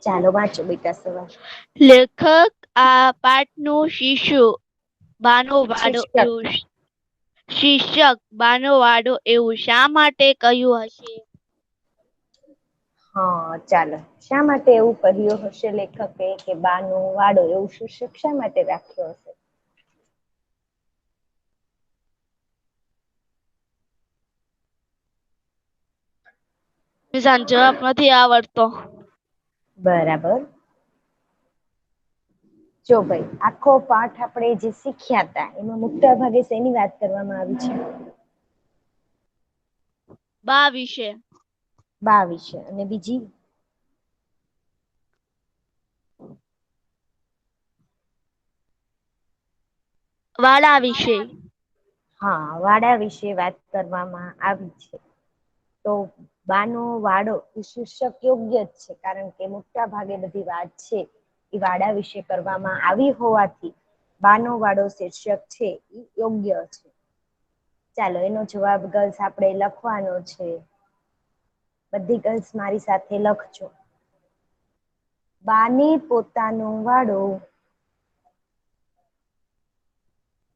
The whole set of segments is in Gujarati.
ચાલો વાંચો બેટા સવાલ. લેખક આ પાઠનું શિક્ષક. શીર્ષક બાનો વાડો એવું શા માટે કહ્યું હશે? હા ચાલો, શા માટે એવું કહ્યું હશે લેખકે કે બાનો વાડો, એવું શીર્ષક શા માટે રાખ્યો હશે? નિશાન જવાબ નથી આવડતો. બરાબર. જો ભાઈ, આખો પાઠ આપણે જે શીખ્યા હતા એમાં મોટા ભાગે શેની વાત કરવામાં આવી છે? બા વિશે. બા વિશે. અને બીજી? વાડા વિશે. હા, વાડા વિશે વાત કરવામાં આવી છે. તો બાનો વાડો એ શીર્ષક યોગ્ય જ છે, કારણ કે મોટા ભાગે બધી વાત છે એ વાડા વિશે કરવામાં આવી હોવાથી બાનો વાડો શીર્ષક છે એ યોગ્ય છે. ચાલો, એનો જવાબ ગર્લ્સ આપણે લખવાનો છે. બધી ગર્લ્સ મારી સાથે લખજો. બાને પોતાનો વાડો,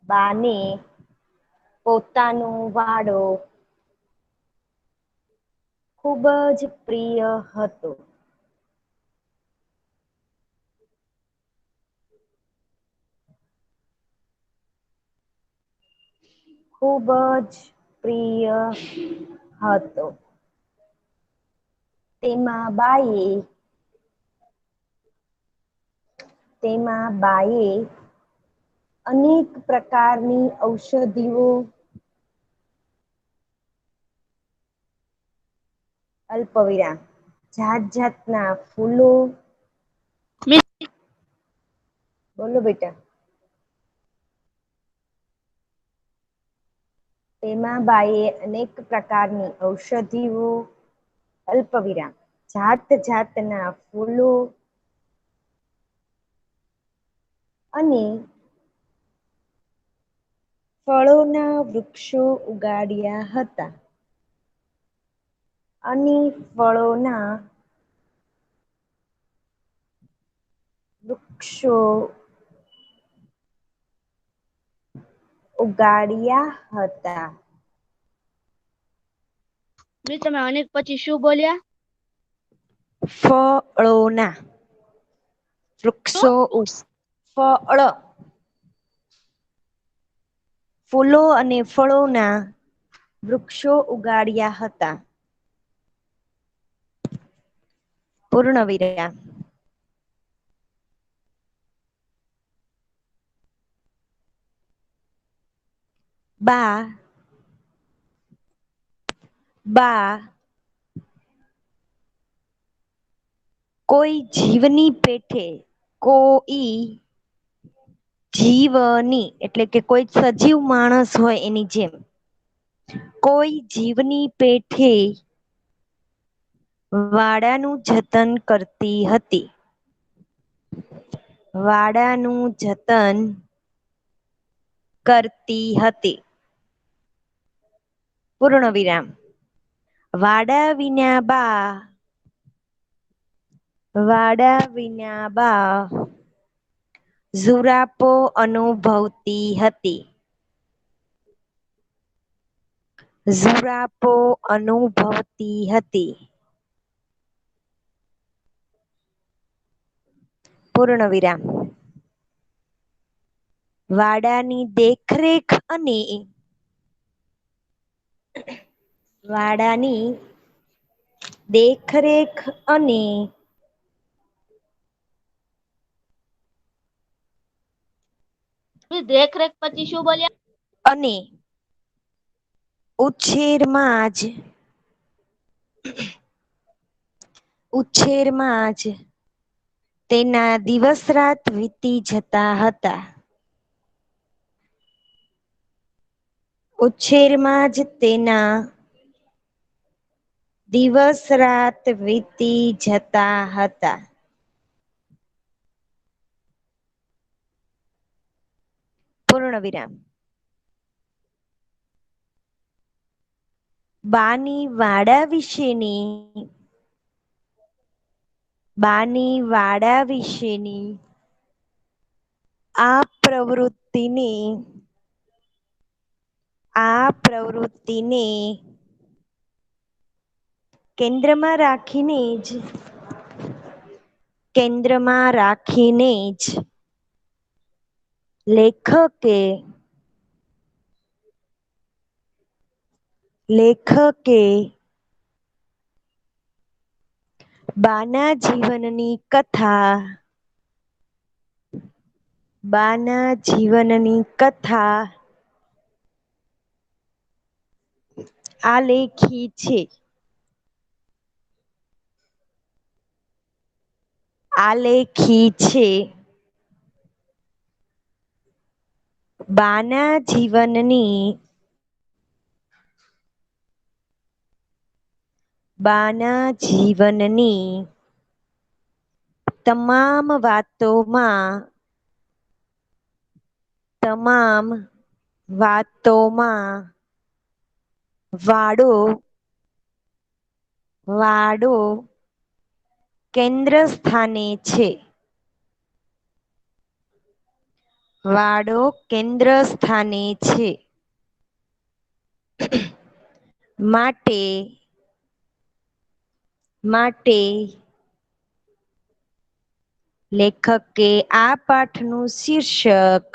બાને પોતાનો વાડો ખૂબ જ પ્રિય હતો. ખૂબ જ પ્રિય હતો. તેમાં બાએ અનેક પ્રકારની ઔષધિઓ, અલ્પવિરામ, જાત જાતના ફૂલો, બોલો બેટા. તેમાં બાએ અનેક પ્રકારની ઔષધિઓ, અલ્પવિરામ, જાત જાતના ફૂલો અને ફળોના વૃક્ષો ઉગાડ્યા હતા. અને ફળોના વૃક્ષો ઉગાડ્યા હતા. તમે અનેક પછી શું બોલ્યા? ફળોના વૃક્ષો, ફળ, ફૂલો અને ફળોના વૃક્ષો ઉગાડ્યા હતા. પૂર્ણ વિરામ. બા કોઈ જીવની પેઠે, કોઈ જીવની એટલે કે કોઈ સજીવ માણસ હોય એની જેમ, કોઈ જીવની પેઠે વાડાનું જતન કરતી હતી. વાડાનું જતન કરતી હતી. પૂર્ણ વિરામ. વાડા વિના બા ઝુરાપો અનુભવતી હતી. ઝુરાપો અનુભવતી હતી. પૂર્ણ વિરામ. વાડાની દેખરેખ અને વાડાની દેખરેખ અને દેખરેખ પછી શું બોલ્યા? અને ઉછેરમાં જ તેના દિવસ રાત વીતી જતા હતા. ઉછેરમાં જ તેના દિવસ રાત વીતી જતા હતા. પૂર્ણ વિરામ. બાની વાડા વિશેની આ પ્રવૃત્તિને કેન્દ્રમાં રાખીને જ લેખકે બાના જીવનની કથા આલેખી છે. બાના જીવનની તમામ વાતોમાં વાડો કેન્દ્ર સ્થાને છે. માટે લેખકે આ પાઠનું શીર્ષક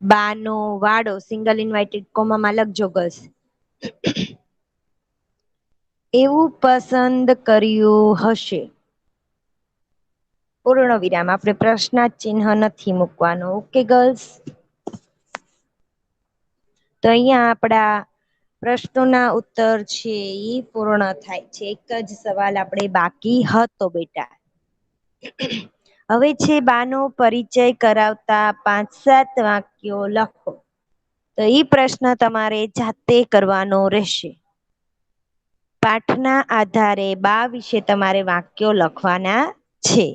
બાનો વાડો સિંગલ ઇન્વાઇટેડ કોમામાં લખજો ગર્લ્સ એવું પસંદ કર્યું હશે. પૂર્ણ વિરામ. આપણે પ્રશ્નાર્થ ચિહ્ન નથી મૂકવાનો. Okay girls. તો અહીંયા આપણા પ્રશ્નોના ઉત્તર છે એ પૂર્ણ થાય છે. એક જ સવાલ આપણે બાકી હતો બેટા. હવે છે બાનો પરિચય કરાવતા 5-7 વાક્યો લખો. તો એ પ્રશ્ન તમારે જાતે કરવાનો રહેશે. પાઠના આધારે બા વિશે તમારે વાક્યો લખવાના છે.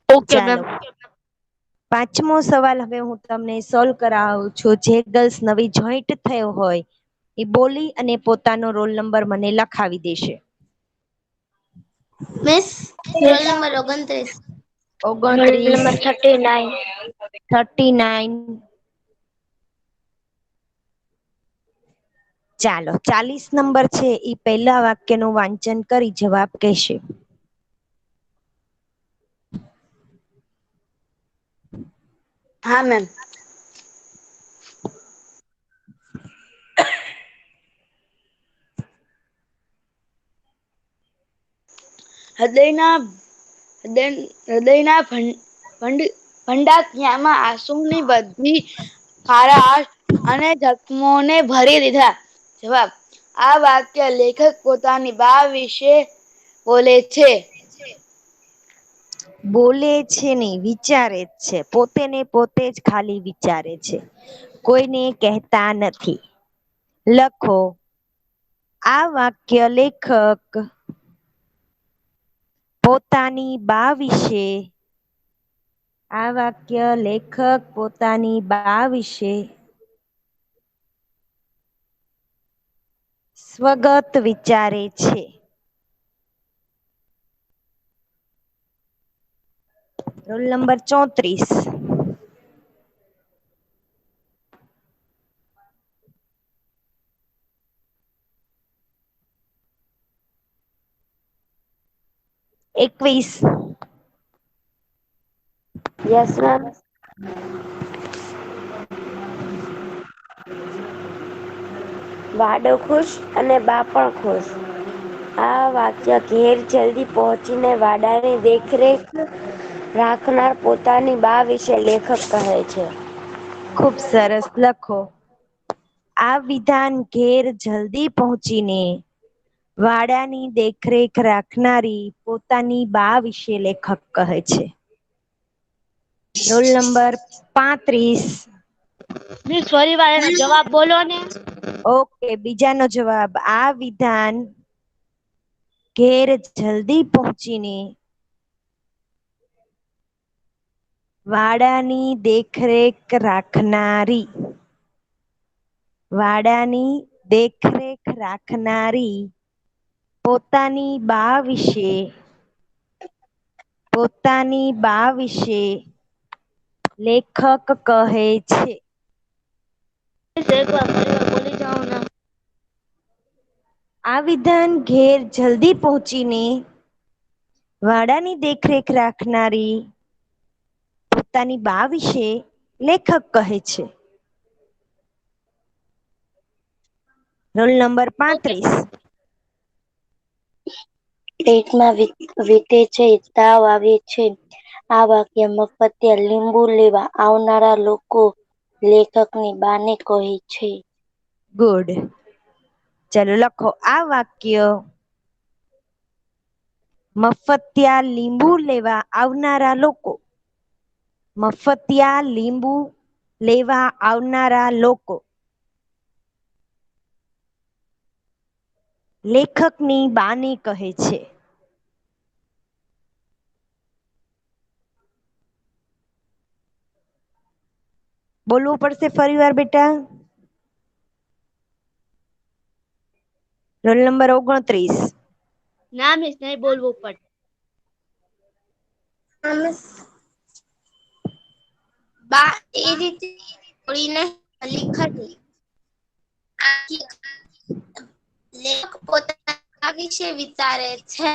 Okay ma'am. ચાલો, 5મો સવાલ હવે હું તમને સોલ્વ કરાવું છું. જે ગર્લ્સ નવી જોઈન્ટ થયો હોય એ બોલી અને પોતાનો રોલ નંબર મને લખાવી દેશે. Miss, roll number 29. 39. ચાલો, 40 નંબર છે એ પહેલા વાક્યનું વાંચન કરી જવાબ કહેશે. હા મેમ. હૃદયના ભંડાકિયામાં આંસુની બધી ખારાશ અને જખમોને ભરી દીધા. જવાબ. આ વાક્ય લેખક પોતાની બા વિશે બોલે છે. બોલે છે નહીં, વિચારે જ છે. પોતે ને પોતે જ ખાલી વિચારે છે, કોઈને કહેતા નથી. લખો. આ વાક્ય લેખક પોતાની બા વિશે સ્વગત વિચારે છે. Roll number 34. એકવીસ. Yes ma'am. વાડો ખુશ અને બા પણ ખુશ. આ વાક્ય ઘેર જલ્દી પહોંચીને વાડાની દેખરેખ રાખનાર પોતાની બા વિશે લેખક કહે છે. ખૂબ સરસ. લખો. આ વિધાન ઘેર જલ્દી પહોંચીને વાડાની દેખરેખ રાખનારી પોતાની બા વિશે લેખક કહે છે. Roll number 35. મિસ ફરી વાર એનો જવાબ બોલો ને. ઓકે, બીજાનો જવાબ. આ વિધાન ઘેર જલ્દી પહોંચીને વાડાની દેખરેખ રાખનારી. વાડાની દેખરેખ રાખનારી પોતાની બા વિશે લેખક કહે છે. એકવાર બોલી જાઓ ને. આ વિધાન ઘેર જલ્દી પહોંચીને વાડાની દેખરેખ રાખનારી પોતાની બા વિશે લેખક કહે છે. Roll number 35. પેટમાં વીતે છે, તાવ આવે છે. આ વાક્ય મફતિયા લીંબુ લેવા આવનારા લોકો લેખકની બાને કહે છે. ગુડ. ચલો લખો આ વાક્ય મફતિયા લીંબુ લેવા આવનારા લોકો. મફતિયા લીંબુ લેવા આવનારા લોકો લેખકની બાને કહે છે. બોલવું પડશે ફરીવાર બેટા. Roll number 29. ના મિસ, નહીં બોલવું પડે. બા એ રીતે બોલીને હલી ખરી. લેખક પોતાના વિશે વિચારે છે.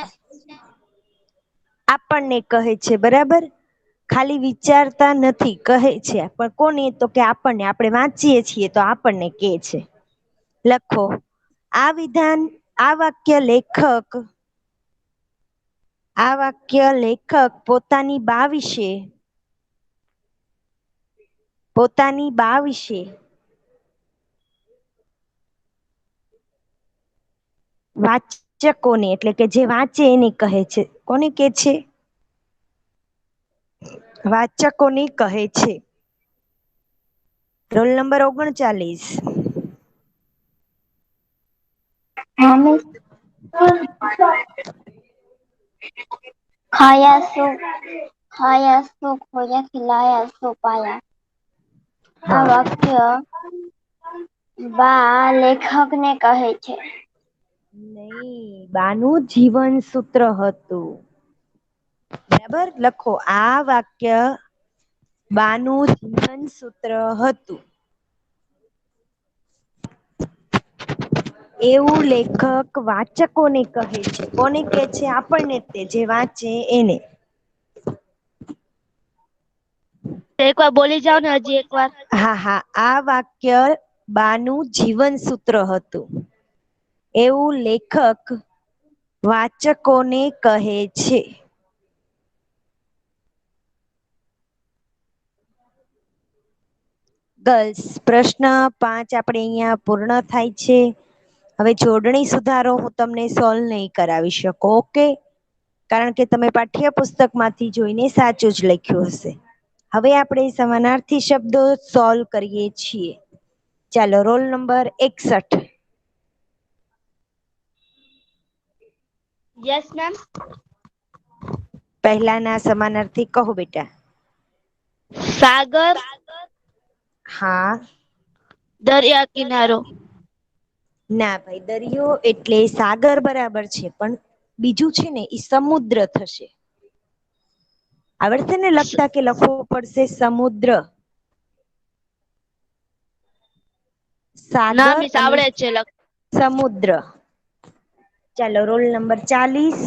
આપણને કહે છે, બરાબર. ખાલી વિચારતા નથી, કહે છે. પણ કોને? તો કે આપણને. આપણે વાંચીએ છીએ તો આપણને કહે છે. લખો આ વાક્ય લેખક પોતાની બા વિશે વાચકોને, એટલે કે જે વાંચે એને કહે છે. કોને કહે છે? વાચકોને કહે છે. Roll number 39. ખાયા શું ખોયા, ખિલાયા શું પાયા. આ વાક્ય બા લેખકને કહે છે. નહીં, બાનું જીવન સૂત્ર હતું. બરાબર. લખો આ વાક્ય બાનું જીવન સૂત્ર હતું. એવું લેખક વાચકોને કહે છે. કોને કહે છે? આપણને, તે જે વાંચે એને. એકવાર બોલી જાઓ ને, હજી એકવાર. હા, આ વાક્ય બાનું જીવન સૂત્ર હતું. એવું લેખક વાચકોને કહે છે. ગર્લ્સ, પ્રશ્ન 5 આપણે અહીંયા પૂર્ણ થાય છે. હવે જોડણી સુધારો હું તમને સોલ્વ નહીં કરાવી શકું. ઓકે? કારણ કે તમે પાઠ્યપુસ્તકમાંથી જોઈને સાચું જ લખ્યું હશે. હવે આપણે સમાનાર્થી શબ્દો સોલ્વ કરીએ છીએ. ચાલો, રોલ નંબર 61. Yes ma'am. પહેલાના સમાનાર્થી કહો બેટા. સાગર, હા. દરિયા કિનારો. ના ભાઈ, દરિયો એટલે સાગર બરાબર છે, પણ બીજું છે ને એ સમુદ્ર થશે. આવડશે ને લખતા કે લખવું પડશે? સમુદ્ર. ના સાગર મિસ, અને આવડે છે સમુદ્ર. ચાલો, રોલ નંબર 40.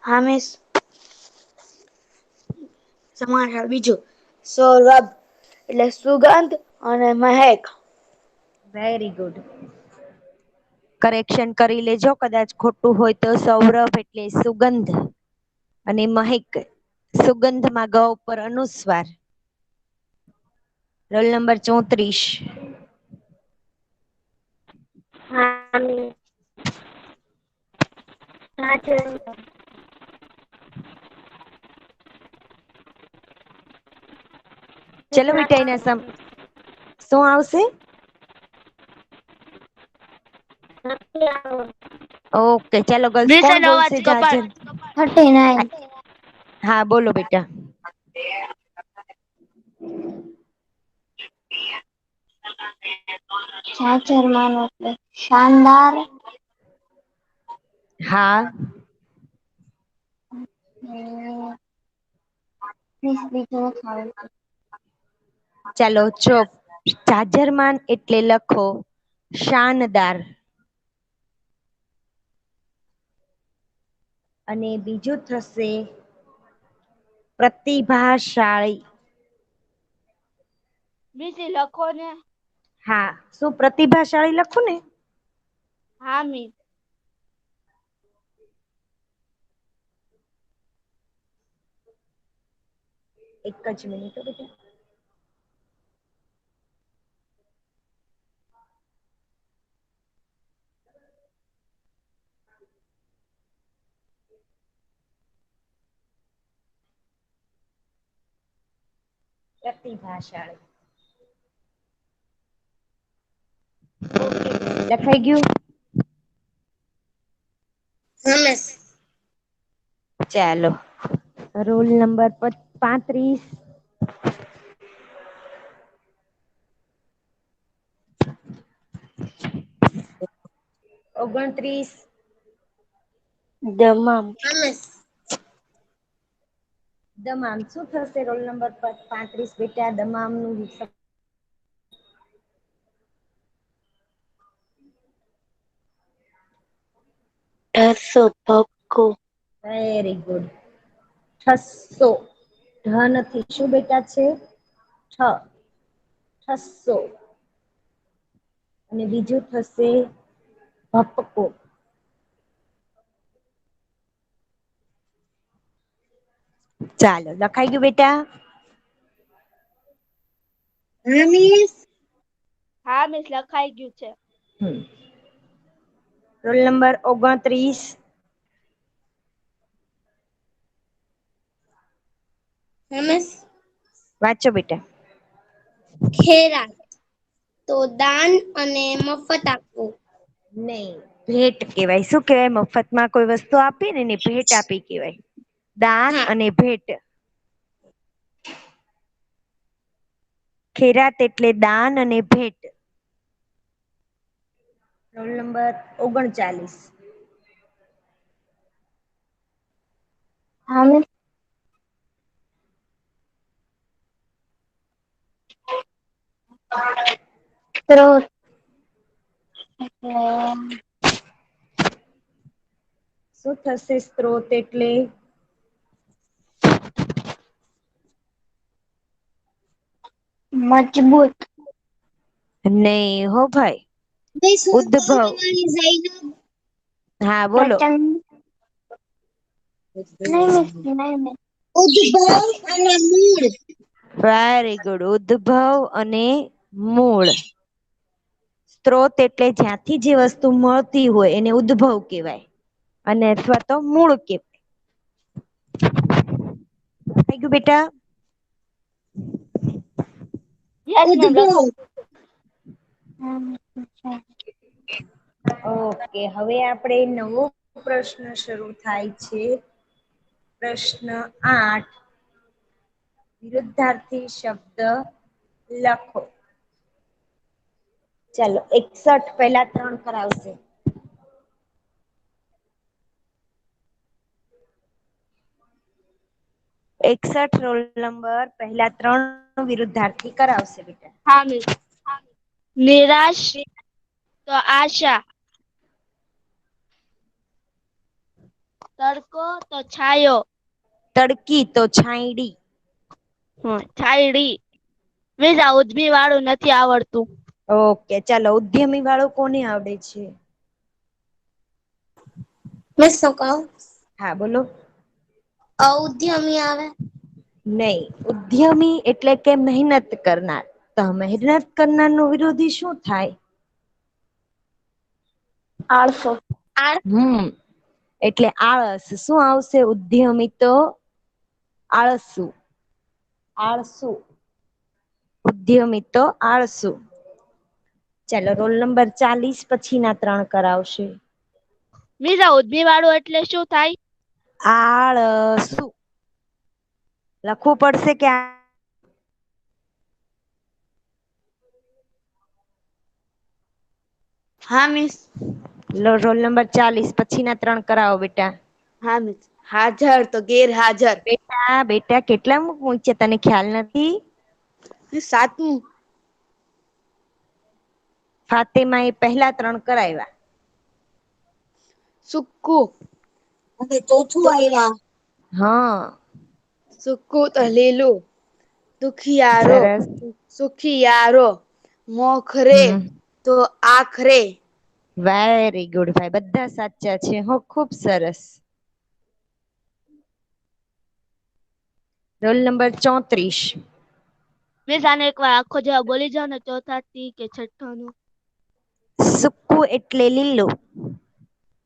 હા મિસ. સમાચાર બીજું, સૌરભ એટલે સુગંધ અને મહેક. Very good. કરેક્શન કરી લેજો, કદાચ ખોટું હોય તો. સૌરભ એટલે સુગંધ અને મહેક સુગંધમાં ગ ઉપર અનુસ્વાર. Roll number 34. ચલો બેટા, એના શું આવશે? ઓકે, ચાલો ગર્લ્સ, કોણ બોલશે? જાજર. 39. હા, બોલો બેટા. જાજરમાન એટલે શાનદાર. હા, બીજું નથી આવડતું. ચાલો ચોક. જાજરમાન એટલે લખો શાનદાર. અને બીજું થશે પ્રતિભાશાળી. બીજી લખો ને. હા, શું પ્રતિભાશાળી લખું ને? હા મિસ. એક જ મિનિટ હો બેટા. પ્રતિભાશાળી. લખાઈ ગયું? હા મિસ. ચાલો, રોલ નંબર 35. ઓગણત્રીસ. દમમ. હા મિસ. દમામ શું થશે? રોલ નંબર 35 બેટા, દમામ નું ઢસો ભપકો. Very good. ઠસ્સો. ઢ નથી, શું બેટા છે? ઠ. ઠસ્સો. અને બીજું થશે ભપકો. ચાલો, લખાઈ ગયું બેટા? હા મિસ. હા મિસ, લખાઈ ગયું છે. Roll number 29. હા મિસ. વાંચો બેટા. ખેરાત તો દાન અને મફત આપવું. નહીં, ભેટ કેવાય. શું કેવાય? મફતમાં કોઈ વસ્તુ આપી ને એને ભેટ આપી કેવાય. દાન હા અને ભેટ. ખેરાત એટલે દાન અને ભેટ. Roll number 39. હા મિસ. સ્ત્રોત એટલે શું થશે? સ્ત્રોત એટલે મજબૂત. નહીં હો ભાઈ. મિસ હું કહું ઉદ્ભવ. તમારી ઝૈનબ. હા બોલો. પ્રચંડ. નહીં મિસ, નહીં મિસ. ઉદ્ભવ અને મૂળ. Very good. ઉદ્ભવ અને મૂળ. સ્ત્રોત એટલે જ્યાંથી જે વસ્તુ મળતી હોય એને ઉદ્ભવ કહેવાય. અને અથવા તો મૂળ કહેવાય. થઈ ગયું બેટા? યસ મેમ, ઉદ્ભવ. લખાઈ. ઓકે, હવે આપણે નવો પ્રશ્ન શરૂ થાય છે. પ્રશ્ન 8. વિરુદ્ધાર્થી શબ્દ લખો. ચાલો, 61 પહેલા 3 કરાવશે. 61 રોલ નંબર પહેલા 3 વિરુદ્ધાર્થી કરાવશે બેટા. હા મિસ. નિરાશ તો આશા. તડકો તો છાયો. તડકી તો છાંયડી. છાયડી. મિસ, આ ઉદ્ભી વાળું નથી આવડતું. ઓકે, ચાલો. ઉદ્યમી વાળું કોને આવડે છે? મિસ શું કહું? હા બોલો. ઔદ્યમી આવે. નહીં, ઉદ્યમી એટલે કે મહેનત કરનાર. તો મહેનત કરનાર નો વિરોધી શું થાય? આળસો. એટલે આળસ. શું આવશે? ઉદ્યમી તો આળસુ. આળસુ. ઉદ્યમી તો આળસુ. ચાલો, રોલ નંબર 40 પછી ના 3 કરાવશે. મિસ, આ ઉદ્ભી વાળું એટલે શું થાય? આળસુ. લખવું પડશે કે હા મિસ. રોલ નંબર 40 પછીના 3 કરાવો બેટા. હા મિસ. હાજર તો ગેરહાજર. બેટા કેટલા મૂક્યા તને ખ્યાલ નથી? સાતમું. ફાતેમા એ પહેલા 3 કરાવ્યા. સુક્કું. હવે ચોથું આવ્યા. હા. સુકું તો લીલું. દુખિયારો. સરસ. સુખિયારો. મોખરે હમ તો આખરે. વેરી ગુડ ભાઈ, બધા સાચા છે હો, ખુબ સરસ. Roll number 34. મિસ આને એકવાર આખો જવાબ બોલી જાઓ ને, ચોથાથી કે છઠ્ઠાનું. સુક્કું એટલે લીલું,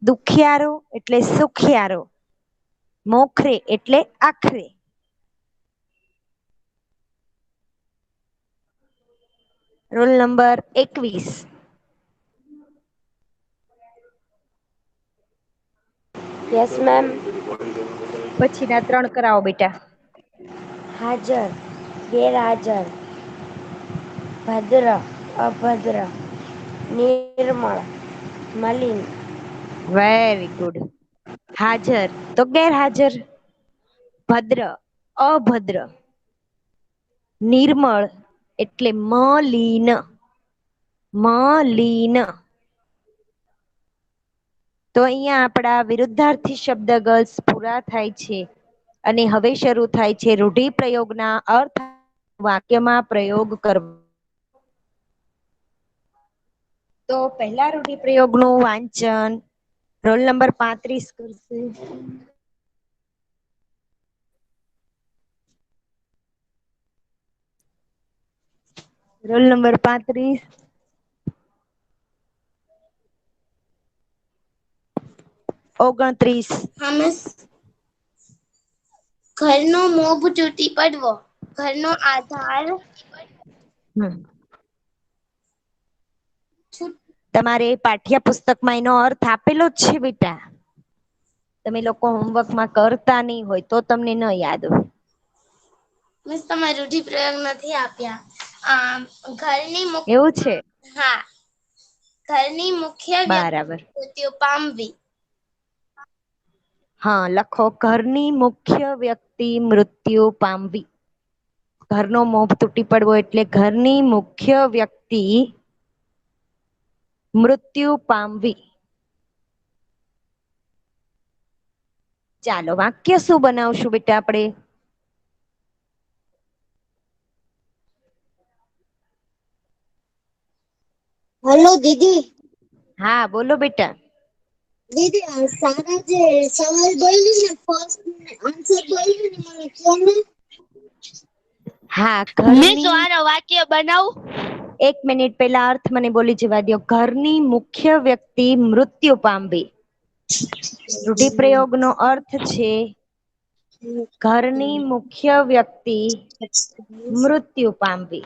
દુખિયારો એટલે સુખિયારો, મોખરે એટલે આખરે. Roll number 21. Yes ma'am. પછીના 3 કરાવો બેટા. હાજર, ગેરહાજર, ભદ્ર, અભદ્ર, નિર્મળ, મલિન. Very good. હાજર તો ગેરહાજર, ભદ્ર અભદ્ર, નિર્મળ એટલે મલિન. મલિન. તો અહીંયા આપણા વિરુદ્ધાર્થી શબ્દ ગર્લ્સ પૂરા થાય છે અને હવે શરૂ થાય છે રૂઢિપ્રયોગના અર્થ વાક્યમાં પ્રયોગ કરવો. તો પહેલા રૂઢિપ્રયોગનું વાંચન રોલ નંબર 35 કરશે. Roll number 35. 29. હા મિસ. ઘરનો મોભ તૂટી પડવો. ઘરનો આધાર તમારે પાઠ્યપુસ્તકમાં એનો અર્થ આપેલો જ છે બેટા. તમે લોકો હોમવર્કમાં કરતા નહીં હોય તો તમને ન યાદ હોય. મિસ તમે રૂઢિપ્રયોગ નથી આપ્યા. ઘરની એવું છે. હા, ઘરની મુખ્ય બરાબર. વ્યક્તિઓ પામવી. હા લખો, ઘરની મુખ્ય વ્યક્તિ મૃત્યુ પામવી. ઘરનો મોભ તૂટી પડવો એટલે ઘરની મુખ્ય વ્યક્તિ મૃત્યુ પામવી. ચાલો વાક્ય શું બનાવશું બેટા આપણે? હલો દીદી. હા બોલો બેટા. દીદી સારા જે સવાલ બોલ્યું ને ફર્સ્ટ આન્સર બોલ્યું ને મને કહો ને. હા મિસ ઘરની. આનો વાક્ય બનાવું. 1 મિનિટ પહેલા અર્થ મને બોલી જવા દો. ઘરની મુખ્ય વ્યક્તિ મૃત્યુ પામવી. રૂઢિપ્રયોગ નો અર્થ છે ઘરની મુખ્ય વ્યક્તિ મૃત્યુ પામવી.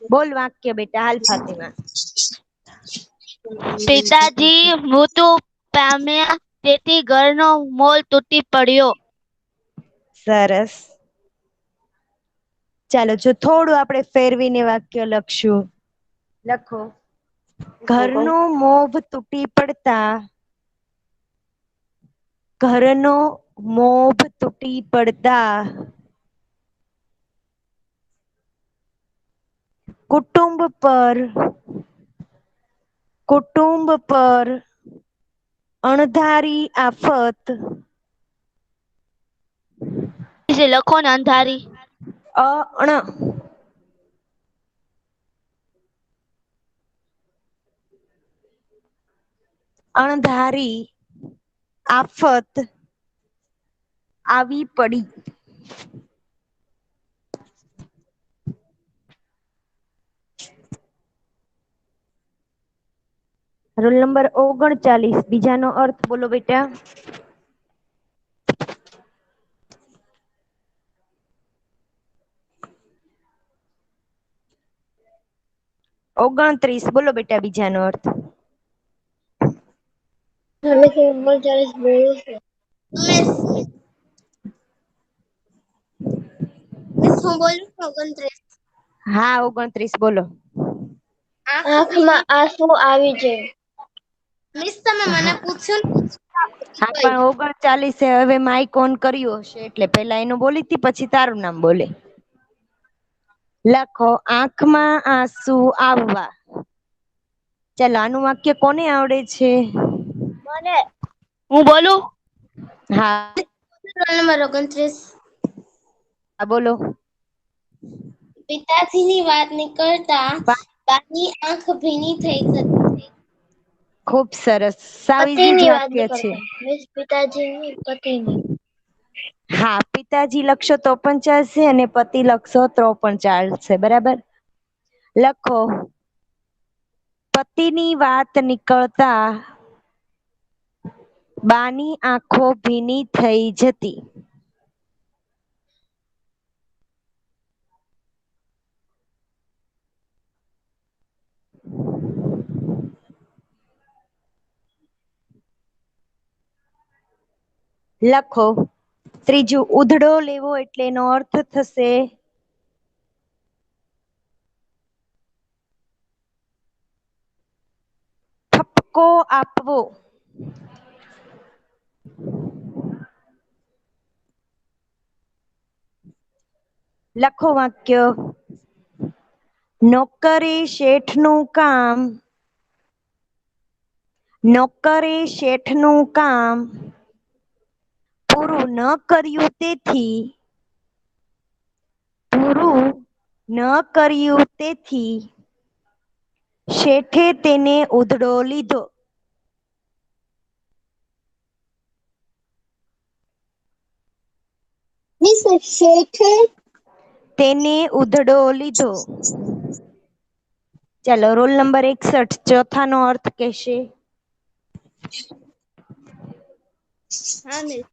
બોલ વાક્ય બેટા. હાલ ફાતિમા. પિતાજી મૃત્યુ પામ્યા તેથી ઘરનો મોલ તૂટી પડ્યો. સરસ. ચાલો જો થોડું આપણે ફેરવીને વાક્ય લખશું. લખો, ઘરનો મોભ તૂટી પડતા. ઘરનો મોભ તૂટી પડતા કુટુંબ પર અણધારી આફત લખો ને અંધારી. અણ અણધારી આફત આવી પડી. રોલ નંબર 39 બીજાનો અર્થ બોલો બેટા. 29 બોલો બેટા બીજાનો અર્થ. તમે તો 39 બોલો છો. મિસ મિસ હું બોલું છું 29. હા 29 બોલો. આંખમાં આંસુ આવી જાય. મિસ તમે મને પૂછ્યું હા પણ 39 હવે માઇક ઓન કર્યું હશે એટલે પેલા એનું બોલી હતી પછી તારું નામ બોલે. લખો આંખમાં આંસુ આવવા. ચાલો આનું વાક્ય કોને આવડે છે? મને હું બોલું. હા રોલ નંબર 29. બોલો. પિતાજીની વાત નીકળતા બાની આંખ ભીની થઈ જતી. ખૂબ સરસ. સાવ ઈઝી જ પતિની વાત વાક્ય છે. નીકળતા મીન્સ પિતાજીની પતિની. હા પિતાજી લખશો તો પણ ચાલશે અને પતિ લખશો તો પણ ચાલશે. બરાબર. લખો પતિની વાત નીકળતા બાની આંખો ભીની થઈ જતી. લખો ત્રીજું ઉધડો લેવો એટલે એનો અર્થ થશે ઠપકો આપવો. લખો વાક્ય નોકરે શેઠનું કામ નોકરે શેઠનું કામ પૂરું ન કર્યું તેથી શેઠે તેને ઉધડો લીધો. મિસ શેઠે તેને ઉધડો લીધો. ચાલો રોલ નંબર 61 ચોથાનો અર્થ કહેશે. હા મિસ.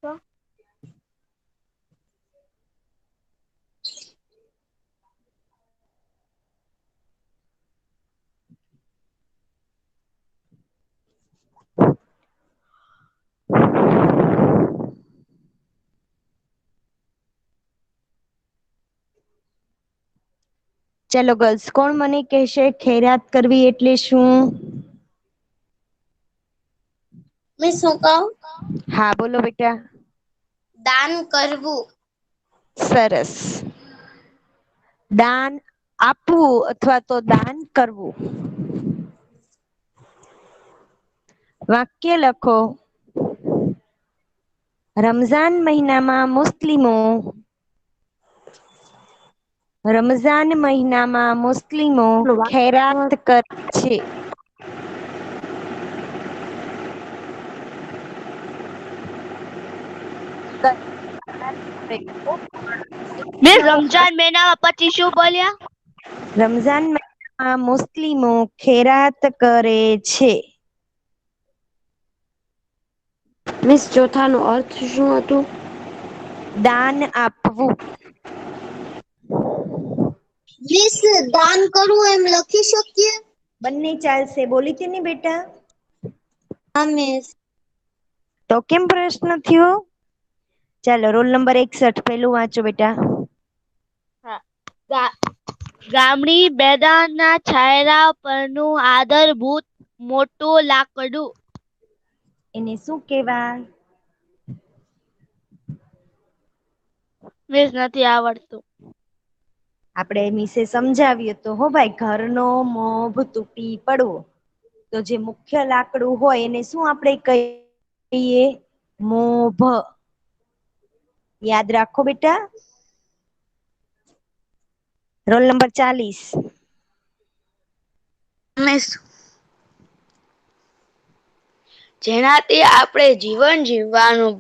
ચાલો ગર્લ્સ કોણ મને કહેશે ખૈરાત કરવી એટલે શું? મિસ હું કહું? હા બોલો બેટા. દાન કરવું. સરસ. દાન આપવું અથવા તો દાન કરવું. વાક્ય લખો રમઝાન મહિનામાં મુસ્લિમો ખૈરાત કરે છે. મિસ રમજાન મહિનામાં પછી શું બોલ્યા? રમઝાન મહિનામાં મુસ્લિમો ખૈરાત કરે છે. મિસ ચોથાનો અર્થ શું હતું? દાન આપવું. મિસ દાન કરવું એમ લખી શકીએ? બંને ચાલશે. બોલી હતી ને બેટા? હા મિસ. તો કેમ પ્રશ્ન થયો? ચાલો રોલ નંબર 61 પેલું વાંચો બેટા. ગામડી મેદાનના છાયડા પરનું આધારભૂત મોટું લાકડું. એને શું કહેવાય? મિસ નથી આવડતું. આપણે મિસે સમજાવ્યું તો હો ભાઈ ઘરનો મોભ તૂટી પડવો. તો જે મુખ્ય લાકડું હોય એને શું આપણે કહીએ? મોભ. યાદ રાખો બેટા. Roll number 40. મિસ જેનાથી આપણે જીવન જીવવાનું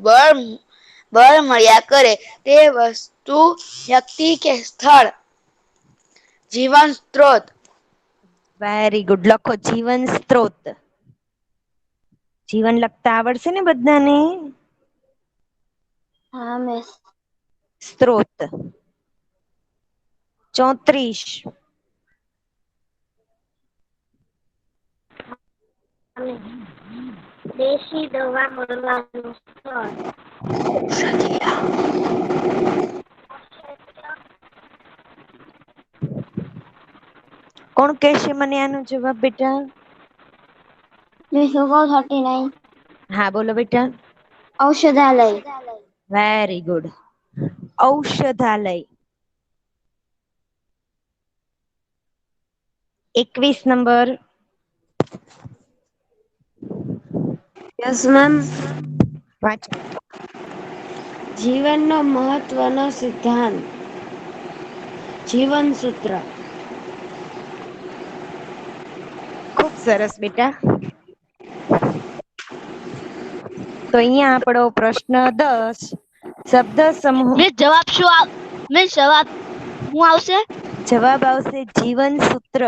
બળ મળ્યા કરે તે વસ્તુ વ્યક્તિ કે સ્થળ. જીવન સ્ત્રોત. Very good. લખો જીવન સ્ત્રોત. જીવન લખતા આવડશે ને બધાને? હા મિસ. સ્ત્રોત. 34. દેશી દવા મળવાનું સ્થળ. કોણ કહેશે મને આનો જવાબ બેટા? મિસ હું કહું 39 હા બોલો બેટા. ઔષધાલય. Very good. ઔષધાલય. 21 નંબર. Yes ma'am. વાંચો. જીવનનો મહત્વનો સિદ્ધાંત. જીવન સૂત્ર. ખૂબ સરસ બેટા. તો અહીંયા આપણો પ્રશ્ન 10 શબ્દ સમૂહ. મિસ જવાબ શું મિસ જવાબ શું આવશે? જવાબ આવશે જીવન સૂત્ર.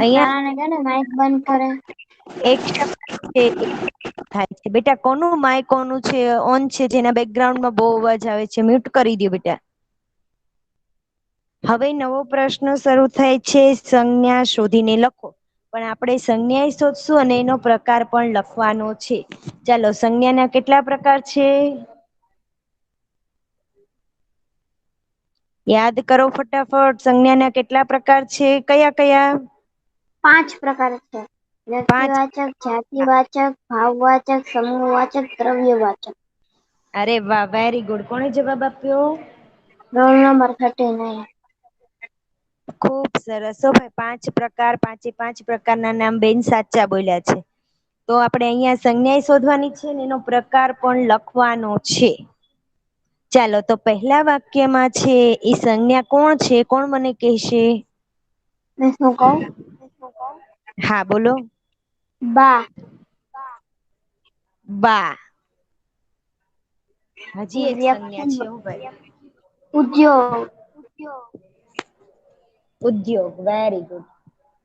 અહીંયા તારાને કહે ને માઇક બંધ કરે. એક શબ્દ છે થાય છે બેટા. કોનું માઇક કોનું છે ઓન છે જેના બેકગ્રાઉન્ડમાં બહુ અવાજ આવે છે? મ્યુટ કરી દો બેટા. હવે નવો પ્રશ્ન શરૂ થાય છે. સંજ્ઞા શોધીને લખો. પણ આપણે સંજ્ઞા શોધશું અને એનો પ્રકાર પણ લખવાનો છે. ચાલો સંજ્ઞાના કેટલા પ્રકાર છે યાદ કરો ફટાફટ. સંજ્ઞાના કેટલા પ્રકાર છે? કયા કયા? 5 પ્રકાર છે. 5. વ્યક્તિવાચક, જાતિવાચક, ભાવવાચક, સમૂહવાચક, દ્રવ્યવાચક. અરે વાહ, વેરી ગુડ. કોણે જવાબ આપ્યો? Roll number 39. ખૂબ સરસ હો ભાઈ. 5 પ્રકાર, 5 પ્રકારના નામ બેન સાચા બોલ્યા છે. તો આપણે અહીંયા સંજ્ઞા શોધવાની છે ને એનો પ્રકાર પણ લખવાનો છે. ચાલો તો પહેલા વાક્યમાં છે એ સંજ્ઞા કોણ છે? કોણ મને કહેશે? મિસ હું કહું? હા બોલો. બા. બા. હજી એક વ્યક્તિ, સંજ્ઞા છે હો ભાઈ. ઉદ્યોગ. ઉદ્યોગ. Very good.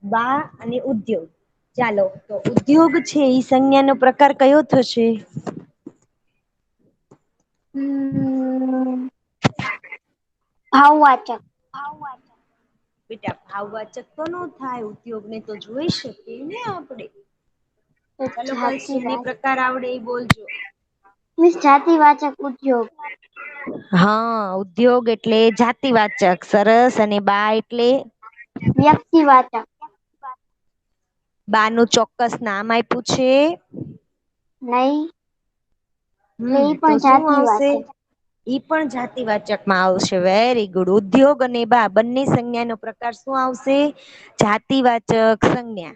બા અને ઉદ્યોગ. ચાલો તો ઉદ્યોગ છે એ સંજ્ઞાનો પ્રકાર કયો થશે? ભાવવાચક. બેટા ભાવવાચક તો નો થાય. ઉદ્યોગને તો જોઈ શકીએ ને આપણે. ચાલો ગર્લ્સ જેને જાતિવાચક. પ્રકાર આવડે એ બોલજો. મિસ જાતિવાચક ઉદ્યોગ. હા ઉદ્યોગ એટલે જાતિવાચક. સરસ. અને બા એટલે? વ્યક્તિવાચક. બા નું ચોક્કસ નામ આપ્યું છે? નહીં. તો શું આવશે? ઈ પણ જાતિવાચકમાં આવશે. Very good. ઉદ્યોગ અને બા બંને સંજ્ઞાનો પ્રકાર શું આવશે? જાતિવાચક સંજ્ઞા.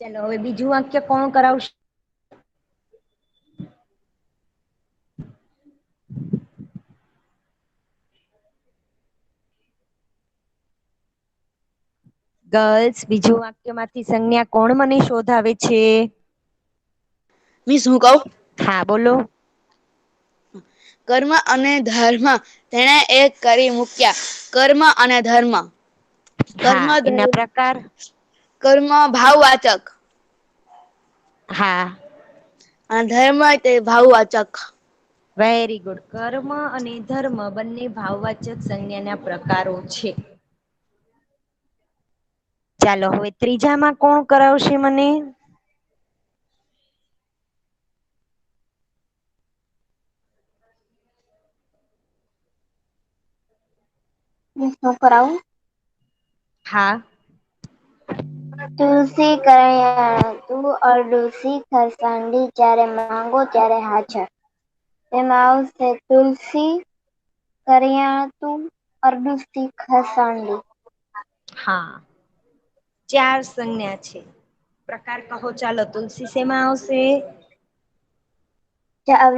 ચાલો હવે બીજું વાક્ય કોણ કરાવશે? ગર્લ્સ બીજું વાક્યમાંથી સંજ્ઞા કોણ મને શોધાવે છે? મિસ હું કહું? હા બોલો. કર્મ અને ધર્મ તેણે એક કરી મૂક્યા. કર્મ અને ધર્મ. કર્મ હા એના પ્રકાર. કર્મ ભાવવાચક. હા. અને ધર્મ તે ભાવવાચક. Very good. કર્મ અને ધર્મ બંને ભાવવાચક સંજ્ઞાના પ્રકારો છે. ચાલો હવે ત્રીજામાં કોણ કરાવશે મને? મિસ હું કરાવું? હા. તુલસી કળિયાતું અરડૂસી ખરસાંડી જ્યારે માંગો ત્યારે હાજર. તેમાં આવશે તુલસી, કરિયાતું, અરડૂસી, ખરસાંડી. હા 4 સંજ્ઞા છે. પ્રકાર કહો ચાલો. તુલસી શેમાં આવશે?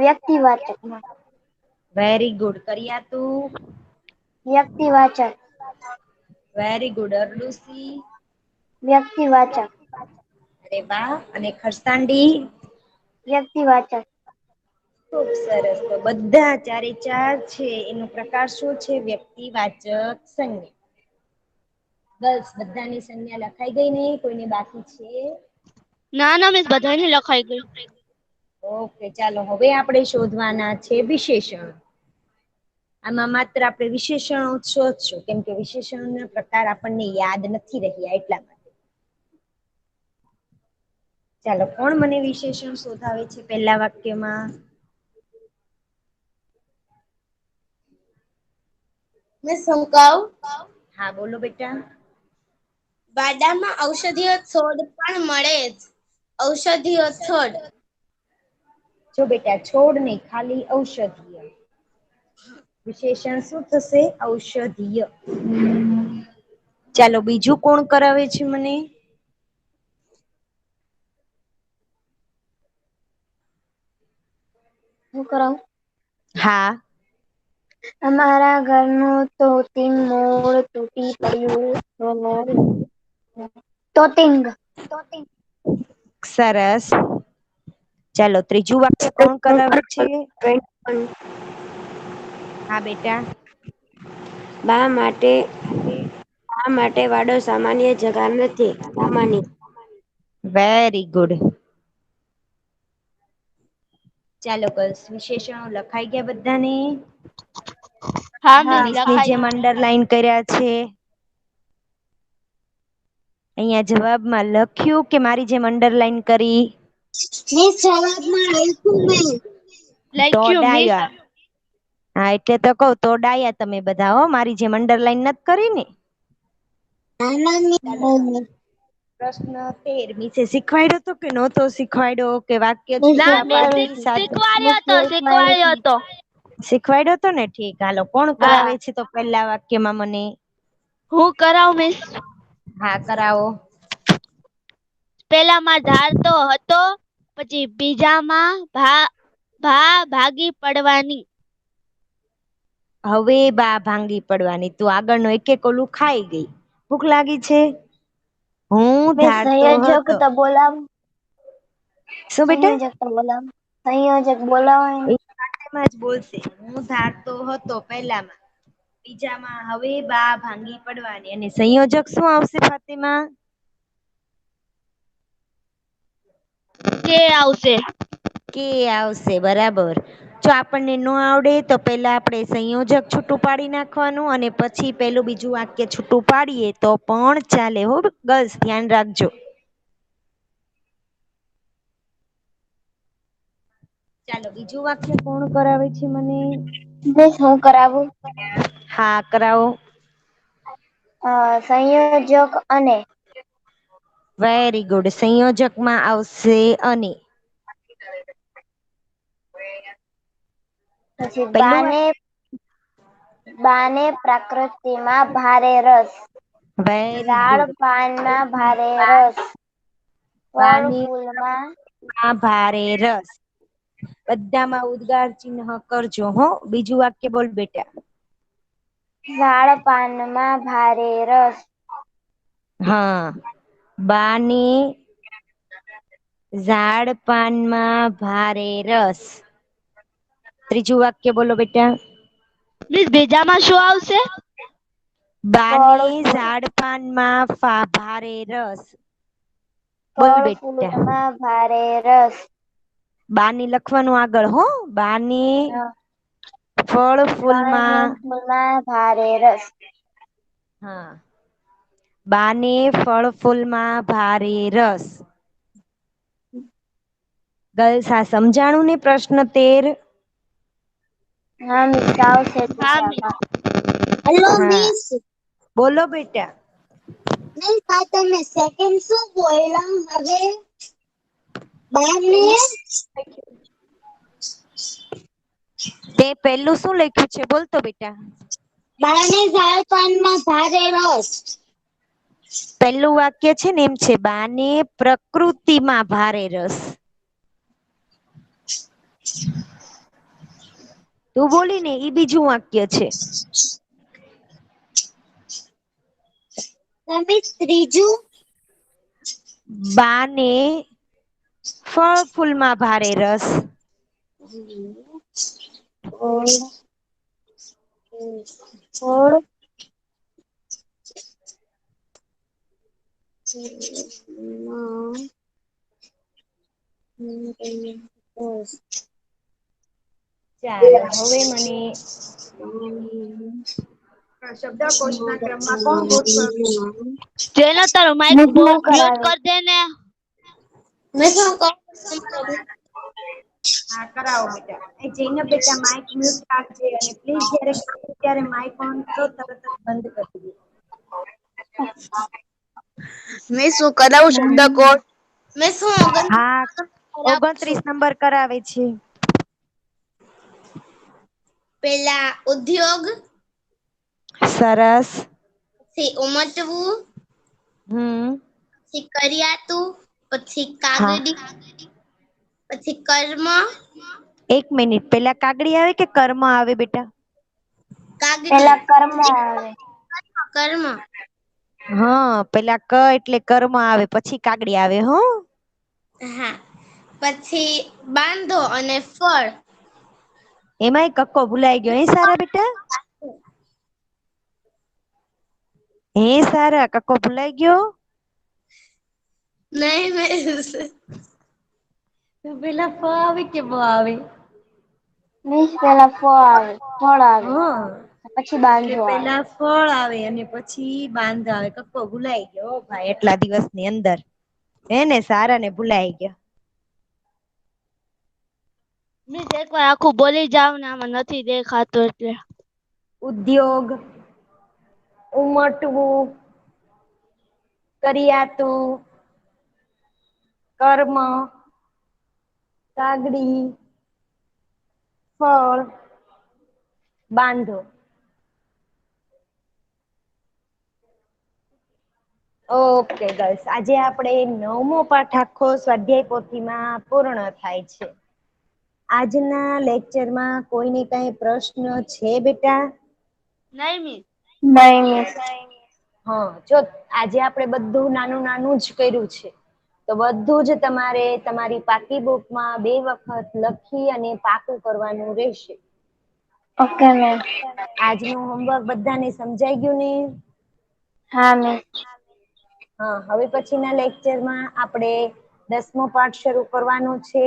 વ્યક્તિવાચકમાં. Very good. કરિયાતું? વ્યક્તિવાચક. Very good. અરડૂસી? વ્યક્તિવાચક. અરે વાહ. અને ખરસાંડી? વ્યક્તિવાચક. ખુબ સરસ. તો બધા 4 છે એનો પ્રકાર શું છે? વ્યક્તિવાચક સંજ્ઞા. ગર્લ્સ બધાની સંજ્ઞા લખાઈ ગઈ ને? કોઈને બાકી છે? ના ના મિસ બધાની લખાઈ ગઈ. ઓકે ચાલો હવે આપણે શોધવાના છે વિશેષણ. આમાં માત્ર આપણે વિશેષણો શોધશું કેમ કે વિશેષણોના પ્રકાર આપણને યાદ નથી રહ્યા એટલા માટે. ચાલો કોણ મને વિશેષણ શોધાવે છે પહેલા વાક્યમાં? મેં શું કહું? હા બોલો બેટા. વાડામાં ઔષધીય છોડ પણ મળે જ. ઔષધીય છોડ. જો બેટા છોડ નહીં, ખાલી ઔષધીય. વિશેષણ શું થશે? ઔષધીય. ચાલો બીજું કોણ કરાવે છે મને? હું કરાવું? હા. અમારા ઘરનું તોતિંગ મોડ તૂટી પડ્યું. તોતિંગ. સરસ. ચાલો ત્રીજું વાક્ય કોણ કરાવે છે? હા બેટા. બા માટે વાડો સામાન્ય જગા નથી. સામાન્ય. Very good. ચાલો બસ વિશેષણો લખાઈ ગયા બધાને? હા મિસ મિસની લખાઈ જેમ અંડરલાઈન કર્યા છે. અહીંયા જવાબમાં લખ્યું કે મારી જેમ અંડરલાઈન કરી? મેં જવાબમાં લખ્યું મેં. તો લખ્યું મિસ. ડાયા. હા એટલે તો કઉ તો ડાયા તમે બધા હો, મારી જેમ અંડરલાઈન નથી કરી ને. ચાલો પ્રશ્ન 13 મીસે શીખવાડ્યો તો કે નહોતો શીખવાડ્યો કે વાક્ય ના છૂટા મિસ પાડતી સાથે શીખવાડ્યો હતો. શીખવાડ્યો તો ને? ઠીક હાલો કોણ હા કરાવે છે તો પહેલા વાક્યમાં મને? હું કરાવું મિસ? હા કરાવો. પેલામાં ધારતો હતો, પછી બીજામાં ભાગી પડવાની. હવે બા ભાંગી પડવાની. તું આગળનો એક એક ઓલું ખાઈ ગઈ. ભૂખ લાગી છે? હું મેં ધારતો સંયોજક હતો. તો બોલાવ. શું બેટા? સંયોજક તો બોલાવ. સંયોજક બોલાવાય. માં જ બોલશે. હું ધારતો હતો પહેલામાં. બીજામાં હવે બા ભાંગી પડવાની. અને સંયોજક શું આવશે ફાતિમા? કે આવશે. કે આવશે બરાબર. જો આપણને ન આવડે તો પેલા આપણે સંયોજક છૂટું પાડી નાખવાનું, અને પછી પેલું બીજું વાક્ય છૂટું પાડીએ તો પણ ચાલે હો ગર્લ્સ, ધ્યાન રાખજો. ચાલો બીજું વાક્ય કોણ કરાવે છે મને? બસ હું કરાવું. હા કરાવો. સંયોજક અને. Very good. સંયોજકમાં આવશે અને. પછી પેલું વાક્ય બાને પ્રકૃતિમાં ભારે રસ. વેરી ઝાડ ગુડ. પાનમાં ભારે રસ. ફળ બાની ફૂલમાં ભારે રસ. બધામાં ઉદ્ગાર ચિહ્ન કરજો હો. બીજું વાક્ય બોલ બેટા. ઝાડ પાનમાં ભારે રસ. હા બાને ઝાડ પાનમાં ભારે રસ. ત્રીજું વાક્ય બોલો બેટા. મિસ બીજામાં શું આવશે? બાને ફળ ફૂલ ઝાડ પાનમાં ભારે રસ. બોલ ફળ બેટા. ફૂલમાં ભારે રસ. બાની લખવાનું આગળ હો. બાની ફળ ફૂલમાં ભારે રસ. હા બાને ફળ ફૂલમાં ભારે રસ. ગર્લ્સ આ સમજાણું ને પ્રશ્ન 13? હા મિસ આવશે હા મિસ. બીજામાં. હેલો હા મિસ. બોલો બેટા. મિસ આ તમે સેકન્ડ શું બોલ્યા હવે? બાને તે પેલું શું લખ્યું છે બોલતો બેટા. બાને ઝાડ પાનમાં ભારે રસ. પેલું વાક્ય છે ને એમ છે, બાને પ્રકૃતિમાં ભારે રસ. તું બોલી ને ઈ બીજું વાક્ય છે. તમે ત્રીજું. બાને ફળ ફૂલમાં ભારે રસ. ફળ ચાલો હવે મને શબ્દકોશના ક્રમમાં કોણ ગોઠવાવે છે? જેનો તારો માઇક મિસ હું મ્યુટ કરાવે. કર દે ને. મેં શું કહું? હા કરાવો બેટા. એ જઈને બેટા માઇક મ્યુટ રાખજે અને પ્લીઝ જ્યારે કામ ત્યારે માઇક ઓન કરો તરત જ બંધ કરી દો. મિસ હું કરાવું શબ્દકોશ? મિસ હું હા 29 નંબર કરાવે છે. પેલા ઉદ્યોગ, સરસ. પછી ઉમટવું, પછી કરિયાતું, પછી હા કાગડી, પછી કર્મ, 1 મિનિટ પેલા કાગડી આવે કે કર્મ આવે બેટા? કાગડી, પેલા કર્મ આવે. કર્મ, હા પેલા ક એટલે કર્મ આવે પછી કાગડી આવે હો. હા પછી બાંધો અને ફળ. એમાંય કક્કો ભૂલાઈ ગયો એ સારા બેટા. હે સારા કક્કો ભૂલાઈ ગયો. નહીં મિસ. તો પેલા ફ આવે કે બ આવે? મિસ પેલા ફ આવે, ફળ આવે, હા પછી એટલે બાંધો આવે. પેલા ફળ આવે અને પછી બાંધ આવે. કક્કો ભૂલાઈ ગયો ભાઈ એટલા દિવસની અંદર. હે ને સારા ને ભૂલાઈ ગયો. મિસ એકવાર આખું બોલી જાવ ને આમાં નથી દેખાતું એટલે. ઉદ્યોગ, ઉમટવું, કરિયાતું, કર્મ, કાગડી, ફળ, બાંધો. ઓકે ગર્લ્સ આજે આપણે 9મો પાઠ આખો સ્વાધ્યાય પોથીમાં પૂર્ણ થાય છે. આજના લેક્ચરમાં કોઈને કઈ પ્રશ્ન છે બેટા? નહીં મિસ. નહીં મિસ. હા જો આજે આપણે બધું નાનું નાનું જ કર્યું છે. તો બધું જ તમારે તમારી પાકી બુકમાં 2 વખત લખી અને પાકું કરવાનું રહેશે. Okay ma'am. આજનું હોમવર્ક બધાને સમજાઈ ગયું ને? હા મિસ. હા હવે પછીના લેક્ચરમાં આપણે 10મો પાઠ શરૂ કરવાનો છે.